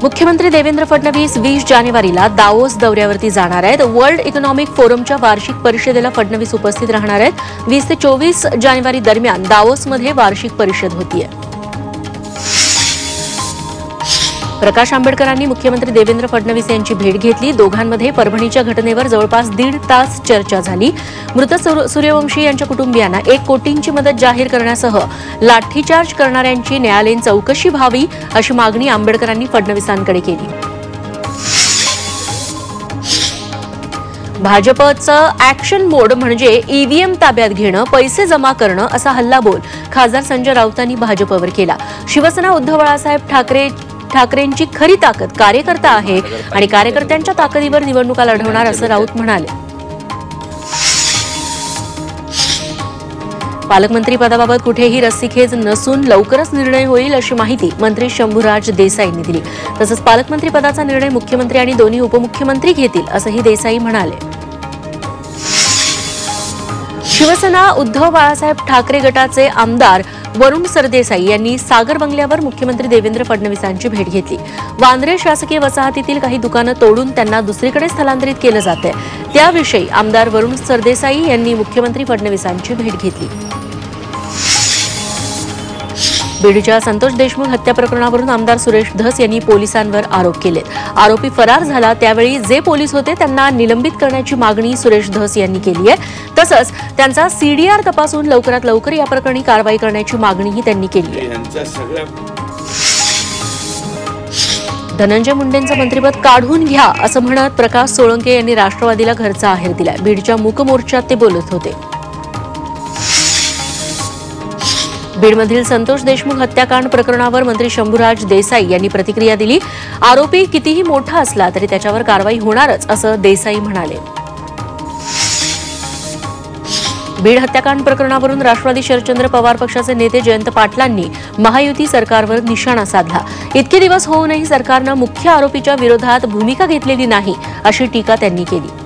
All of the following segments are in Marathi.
मुख्यमंत्री देवेंद्र फडणवीस 20 जानेवारीला दावोस दौऱ्यावरती जाणार आहेत। वर्ल्ड इकॉनॉमिक फोरमच्या वार्षिक परिषदेला फडणवीस उपस्थित राहणार आहेत। 20 ते 24 जानेवारी दरम्यान दावोसमध्ये वार्षिक परिषद होतीये। प्रकाश आंबेडकरांनी मुख्यमंत्री देवेंद्र फडणवीस यांची भेट घेतली। दोघांमध्ये परभणीच्या घटनेवर जवळपास 1.5 तास चर्चा झाली। मृत सूर्यवंशी यांच्या कुटुंबियांना 1 कोटींची मदत जाहीर करण्यासह लाठीचार्ज करणाऱ्यांची न्यायालयीन चौकशी व्हावी अशी मागणी आंबेडकरांनी फडणवीसांकडे केली। भाजपचं ऍक्शन मोड म्हणजे ईव्हीएम ताब्यात घेणं, पैसे जमा करणं असा हल्लाबोल खासदार संजय राऊतांनी भाजपवर केला। शिवसेना उद्धव बाळासाहेब ठाकरेंची खरी ताकद कार्यकर्ता आहे आणि कार्यकर्त्यांच्या ताकदीवर निवडणुका लढवणार असं राऊत म्हणाले। पालकमंत्री पदाबाबत कुठेही रस्सीखेच नसून लवकरच निर्णय होईल अशी माहिती मंत्री शंभूराज देसाईंनी दिली। तसंच पालकमंत्री पदाचा निर्णय मुख्यमंत्री आणि दोन्ही उपमुख्यमंत्री घेतील असंही देसाई म्हणाले। शिवसेना उद्धव बाळासाहेब ठाकरे गटाचे आमदार वरुण सरदेसाई यांनी सागर बंगल्यावर मुख्यमंत्री देवेंद्र फडणवीसांची भेट घेतली। वांद्रे शासकीय वसाहतीतील काही दुकानं तोडून त्यांना दुसरीकडे स्थलांतरित केलं जातंय, त्याविषयी आमदार वरुण सरदेसाई यांनी मुख्यमंत्री फडणवीसांची भेट घेतली। बीडच्या संतोष देशमुख हत्या प्रकरणावरून आमदार सुरेश धस यांनी पोलिसांवर आरोप केले। आरोपी फरार झाला त्यावेळी जे पोलीस होते त्यांना निलंबित करण्याची मागणी सुरेश धस यांनी केली आहे। तसंच त्यांचा सीडीआर तपासून लवकरात लवकर या प्रकरणी कारवाई करण्याची मागणीही त्यांनी केली आहे। धनंजय मुंडेंचं मंत्रिपद काढून घ्या असं म्हणत प्रकाश सोळंके यांनी राष्ट्रवादीला घरचा आहेर दिलाय। बीडच्या मूक मोर्चात ते बोलत होते। बीडमधील संतोष देशमुख हत्याकांड प्रकरणावर मंत्री शंभूराज देसाई यांनी प्रतिक्रिया दिली। आरोपी कितीही मोठा असला तरी त्याच्यावर कारवाई होणारच असं देसाई म्हणाले। बीड हत्याकांड प्रकरणावरून राष्ट्रवादी शरदचंद्र पवार पक्षाचे नेते जयंत पाटलांनी महायुती सरकारवर निशाणा साधला। इतके दिवस होऊनही सरकारनं मुख्य आरोपीच्या विरोधात भूमिका घेतलेली नाही अशी टीका त्यांनी केली।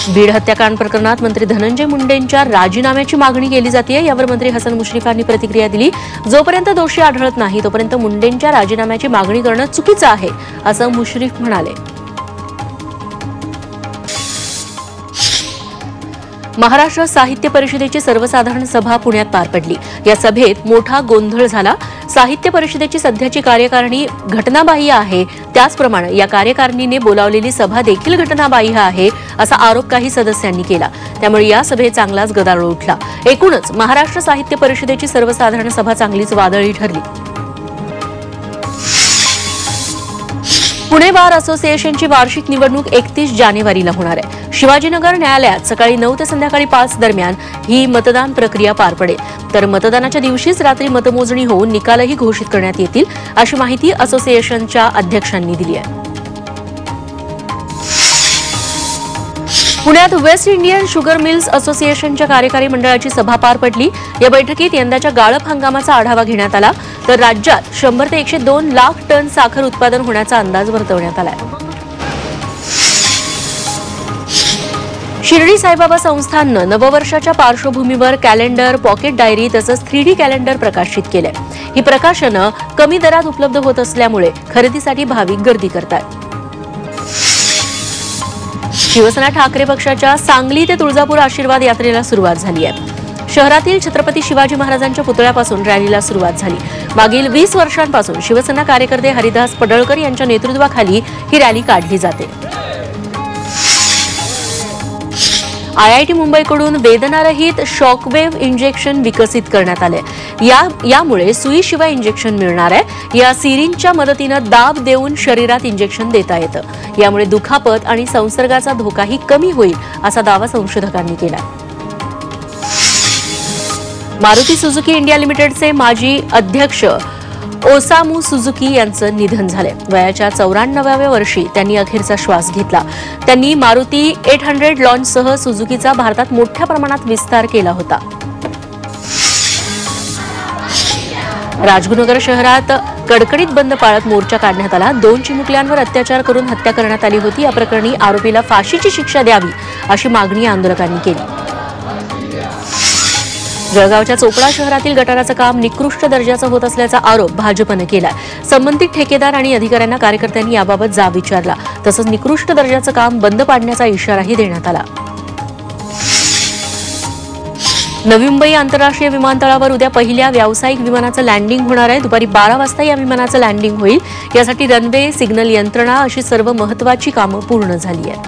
बीड हत्याकांड प्रकरणात मंत्री धनंजय मुंडेंच्या राजीनाम्याची मागणी केली जाते। यावर मंत्री हसन मुश्रीफांनी प्रतिक्रिया दिली। जोपर्यंत दोषी आढळत नाही तोपर्यंत मुंडेंच्या राजीनाम्याची मागणी करणं चुकीचं आहे असं मुश्रीफ म्हणाले। महाराष्ट्र साहित्य परिषदेची सर्वसाधारण सभा पुण्यात पार पडली। या सभेत मोठा गोंधळ झाला। साहित्य परिषदेची सध्याची कार्यकारिणी घटनाबाह्य आहे, त्याचप्रमाणे या कार्यकारिणीने बोलावलेली सभा देखील घटनाबाह्य आहे असा आरोप काही सदस्यांनी केला। त्यामुळे या सभेत चांगलाच गदारोळ उठला। एकूणच महाराष्ट्र साहित्य परिषदेची सर्वसाधारण सभा चांगलीच वादळी ठरली। पुणे बार असोसिएशनची वार्षिक निवडणूक 31 जानेवारीला होणार आहे। शिवाजीनगर न्यायालयात सकाळी 9 ते संध्याकाळी 5 दरम्यान ही मतदान प्रक्रिया पार पडेल। तर मतदानाच्या दिवशीच रात्री मतमोजणी होऊन निकालही घोषित करण्यात येतील अशी माहिती असोसिएशनच्या अध्यक्षांनी दिली आहे। पुण्यात वेस्ट इंडियन शुगर मिल्स असोसिएशनच्या कार्यकारी मंडळाची सभा पार पडली। या बैठकीत यंदाच्या गाळप हंगामाचा आढावा घेण्यात आला। तर राज्यात 100 ते 102 लाख टन साखर उत्पादन होण्याचा अंदाज वर्तवण्यात आला। शिर्डी साईबाबा संस्थाननं नववर्षाच्या पार्श्वभूमीवर कॅलेंडर, पॉकेट डायरी तसंच 3D कॅलेंडर प्रकाशित केलंय। ही प्रकाशनं कमी दरात उपलब्ध होत असल्यामुळे खरेदीसाठी भाविक गर्दी करतात। शिवसेना ठाकरे पक्षाच्या सांगली ते तुळजापूर आशीर्वाद यात्रेला सुरुवात झाली आहे। शहरातील छत्रपती शिवाजी महाराजांच्या पुतळ्यापासून रॅलीला सुरुवात झाली। मागील 20 वर्षांपासून शिवसेना कार्यकर्ते हरिदास पडळकर यांच्या नेतृत्वाखाली ही रॅली काढली जाते। IIT मुंबईकडून वेदनारहित शॉकवेव्ह इंजेक्शन विकसित करण्यात आले। यामुळे सुईशिवाय इंजेक्शन मिळणार आहे। या सिरिंजच्या मदतीनं दाब देऊन शरीरात इंजेक्शन देता येतं। यामुळे दुखापत आणि संसर्गाचा धोकाही कमी होईल असा दावा संशोधकांनी केला। मारुती सुझुकी इंडिया लिमिटेडचे माजी अध्यक्ष ओसामू सुझुकी यांचं निधन झाले। वयाच्या 94व्या वर्षी त्यांनी अखेरचा श्वास घेतला। त्यांनी मारुती 800 लॉन्चसह सुझुकीचा भारतात मोठ्या प्रमाणात विस्तार केला होता। राजगुरुनगर शहरात कडकडीत बंद पाळत मोर्चा काढण्यात आला। 2 चिमुकल्यांवर अत्याचार करून हत्या करण्यात आली होती। या प्रकरणी आरोपीला फाशीची शिक्षा द्यावी अशी मागणी आंदोलकांनी केली। जळगावच्या चोपडा शहरातील गटाराचं काम निकृष्ट दर्जाचं होत असल्याचा आरोप भाजपने केलाय. संबंधित ठेकेदार आणि अधिकाऱ्यांना कार्यकर्त्यांनी याबाबत जाब विचारला. तसंच निकृष्ट दर्जाचं काम बंद पाडण्याचा इशाराही देण्यात आला. नवी मुंबई आंतरराष्ट्रीय विमानतळावर उद्या पहिल्या व्यावसायिक विमानाचं लँडिंग होणार आहे. दुपारी 12 वाजता या विमानाचं लँडिंग होईल. यासाठी रनवे, सिग्नल यंत्रणा अशी सर्व महत्त्वाची कामं पूर्ण झाली आहेत.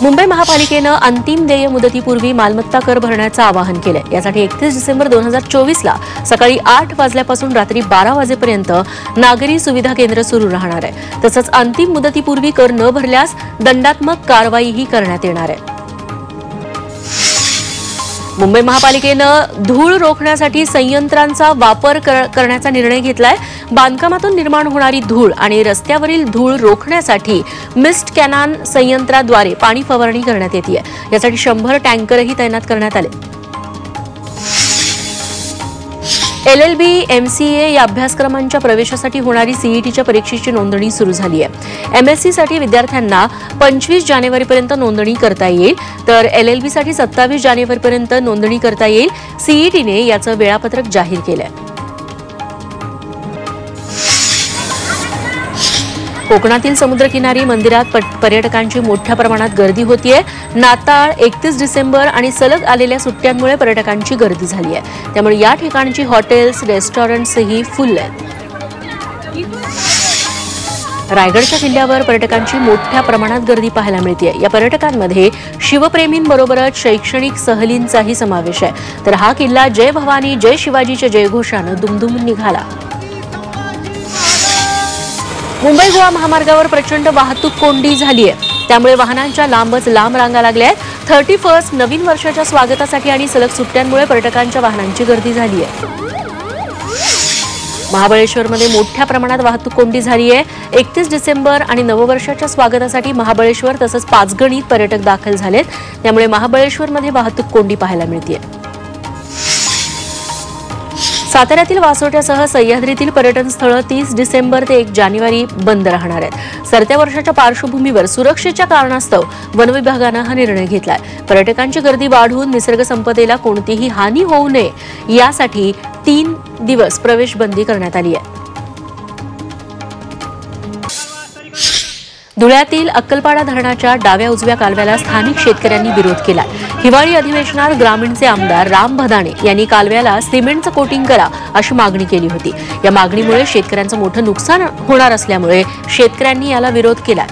मुंबई महापालिकेनं अंतिम देय मुदतीपूर्वी मालमत्ता कर भरण्याचं आवाहन केलंय. यासाठी 31 डिसेंबर 2024ला सकाळी 8 वाजल्यापासून रात्री 12 वाजेपर्यंत नागरी सुविधा केंद्र सुरू राहणार आहे. तसंच अंतिम मुदतीपूर्वी कर न भरल्यास दंडात्मक कारवाईही करण्यात येणार आहे. मुंबई महापालिकेनं धूळ रोखण्यासाठी संयंत्रांचा वापर करण्याचा निर्णय घेतलाय. बांधकामातून निर्माण होणारी धूळ आणि रस्त्यावरील धूळ रोखण्यासाठी मिस्ट कॅनॉन संयंत्राद्वारे पाणी फवारणी करण्यात येते. यासाठी 100 टँकरही तैनात करण्यात आले. LLB, MCA या अभ्यासक्रमांच्या प्रवेशासाठी होणारी CETच्या परीक्षेची नोंदणी सुरू झाली आहे. MSc साठी विद्यार्थ्यांना 25 जानेवारीपर्यंत नोंदणी करता येईल, तर LLB साठी 27 जानेवारीपर्यंत नोंदणी करता येईल. CETने याचं वेळापत्रक जाहीर केलंय. कोकणातील समुद्रकिनारी मंदिरात पर्यटकांची मोठ्या प्रमाणात गर्दी होतीये. नाताळ, 31 डिसेंबर आणि सलग आलेल्या सुट्ट्यांमुळे पर्यटकांची गर्दी झाली आहे. त्यामुळे या ठिकाणची हॉटेल्स, रेस्टॉरंट्सही फुल आहेत. रायगडच्या किल्ल्यावर पर्यटकांची मोठ्या प्रमाणात गर्दी पाहायला मिळते. या पर्यटकांमध्ये शिवप्रेमींबरोबरच शैक्षणिक सहलींचाही समावेश आहे. तर हा किल्ला जय भवानी, जय शिवाजीच्या जयघोषानं दुमदुमून निघाला. मुंबई गोवा महामार्गावर प्रचंड वाहतूक कोंडी झाली आहे. त्यामुळे वाहनांच्या लांबच लांब रांगा लागल्या आहेत. 31 नवीन वर्षाच्या स्वागतासाठी आणि सलग सुट्ट्यांमुळे पर्यटकांच्या वाहनांची गर्दी झाली आहे. महाबळेश्वरमध्ये मोठ्या प्रमाणात वाहतूक कोंडी झाली आहे. 31 डिसेंबर आणि नववर्षाच्या स्वागतासाठी महाबळेश्वर तसंच पाचगणीत पर्यटक दाखल झालेत. त्यामुळे महाबळेश्वरमध्ये वाहतूक कोंडी पाहायला मिळते. साताऱ्यातील वासोट्यासह सह्याद्रीतील पर्यटन स्थळं 30 डिसेंबर ते 1 जानेवारी बंद राहणार आहेत. सरत्या वर्षाच्या पार्श्वभूमीवर सुरक्षेच्या कारणास्तव वन विभागानं हा निर्णय घेतलाय. पर्यटकांची गर्दी वाढून निसर्ग संपदेला कोणतीही हानी होऊ नये यासाठी 3 दिवस प्रवेश बंदी करण्यात आली आहे. धुळ्यातील अक्कलपाडा धरणाच्या डाव्या उजव्या कालव्याला स्थानिक शेतकऱ्यांनी विरोध केला. हिवाळी अधिवेशनात ग्रामीणचे आमदार राम भदाणे यांनी कालव्याला सिमेंटचं कोटिंग करा अशी मागणी केली होती. या मागणीमुळे शेतकऱ्यांचं मोठं नुकसान होणार असल्यामुळे शेतकऱ्यांनी याला विरोध केला.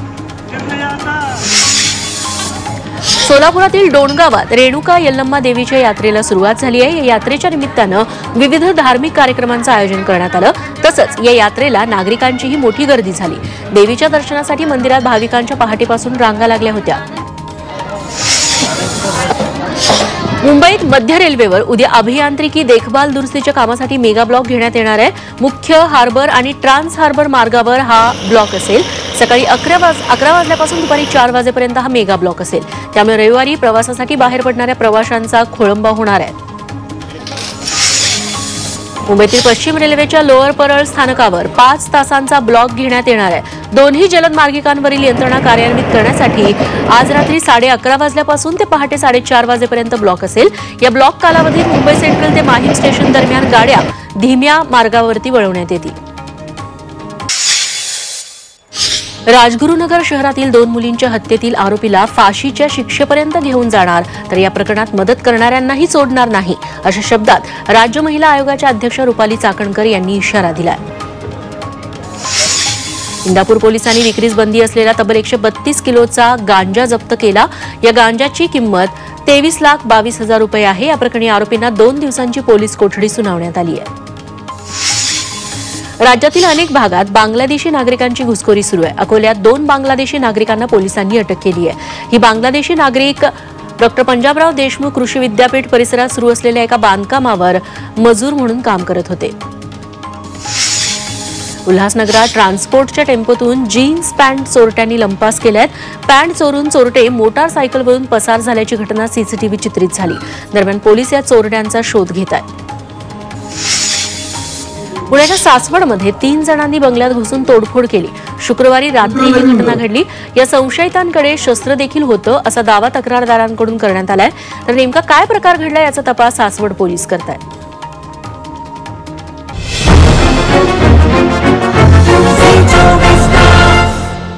सोलापुरातील डोणगावात रेणुका यल्लम्मा देवीच्या यात्रेला सुरुवात झाली आहे. या यात्रेच्या निमित्तानं विविध धार्मिक कार्यक्रमांचं आयोजन करण्यात आलं. तसंच या यात्रेला नागरिकांचीही मोठी गर्दी झाली. देवीच्या दर्शनासाठी मंदिरात भाविकांच्या पहाटेपासून रांगा लागल्या होत्या. मुंबईत मध्य रेल्वेवर उद्या अभियांत्रिकी देखभाल दुरुस्तीच्या कामासाठी मेगा ब्लॉक घेण्यात येणार आहे. मुख्य हार्बर आणि ट्रान्स हार्बर मार्गावर हा ब्लॉक असेल. सकाळी 11 वाजल्यापासून दुपारी 4 वाजेपर्यंत हा मेगा ब्लॉक असेल. त्यामुळे रविवारी प्रवासासाठी बाहेर पडणाऱ्या प्रवाशांचा खोळंबा होणार आहे. मुंबईतील पश्चिम रेल्वेच्या लोअर परळ स्थानकावर 5 तासांचा ब्लॉक घेण्यात येणार आहे. दोन्ही जलद मार्गिकांवरील यंत्रणा कार्यान्वित करण्यासाठी आज रात्री 11:30 वाजल्यापासून ते पहाटे 4:30 वाजेपर्यंत ब्लॉक असेल. या ब्लॉक कालावधीत मुंबई सेंट्रल ते माहीम स्टेशन दरम्यान गाड्या धीम्या मार्गावरती वळवण्यात येतील. राजगुरुनगर शहरातील 2 मुलींच्या हत्येतील आरोपीला फाशीच्या शिक्षेपर्यंत घेऊन जाणार, तर या प्रकरणात मदत करणाऱ्यांनाही सोडणार नाही अशा शब्दात राज्य महिला आयोगाच्या अध्यक्ष रुपाली चाकणकर यांनी इशारा दिलाय. इंदापूर पोलिसांनी विक्रीस बंदी असलेला तब्बल 132 किलोचा गांजा जप्त केला. या गांजाची किंमत 23,22,000 रुपये आहे. या प्रकरणी आरोपींना 2 दिवसांची पोलीस कोठडी सुनावण्यात आली आहे. राज्यातील अनेक भागात बांगलादेशी नागरिकांची घुसखोरी सुरू आहे. अकोल्यात 2 बांगलादेशी नागरिकांना पोलिसांनी अटक केली आहे. ही बांगलादेशी नागरिक डॉक्टर पंजाबराव देशमुख कृषी विद्यापीठ परिसरात सुरू असलेल्या एका बांधकामावर मजूर म्हणून काम करत होते. उल्हासनगरात ट्रान्सपोर्टच्या टेम्पोतून जीन्स पॅन्ट चोरट्यांनी लंपास केल्यात. पॅन्ट चोरून चोरटे मोटारसायकलवरून पसार झाल्याची घटना सीसीटीव्ही चित्रित झाली. दरम्यान पोलीस या चोरट्यांचा शोध घेत आहेत. पुण्याच्या सासवडमध्ये 3 जणांनी बंगल्यात घुसून तोडफोड केली. शुक्रवारी रात्री ही घटना घडली. या संशयितांकडे शस्त्र देखील होतं असा दावा तक्रारदारांकडून करण्यात आलाय. तर नेमका काय प्रकार घडला याचा तपास सासवड पोलीस करतायत.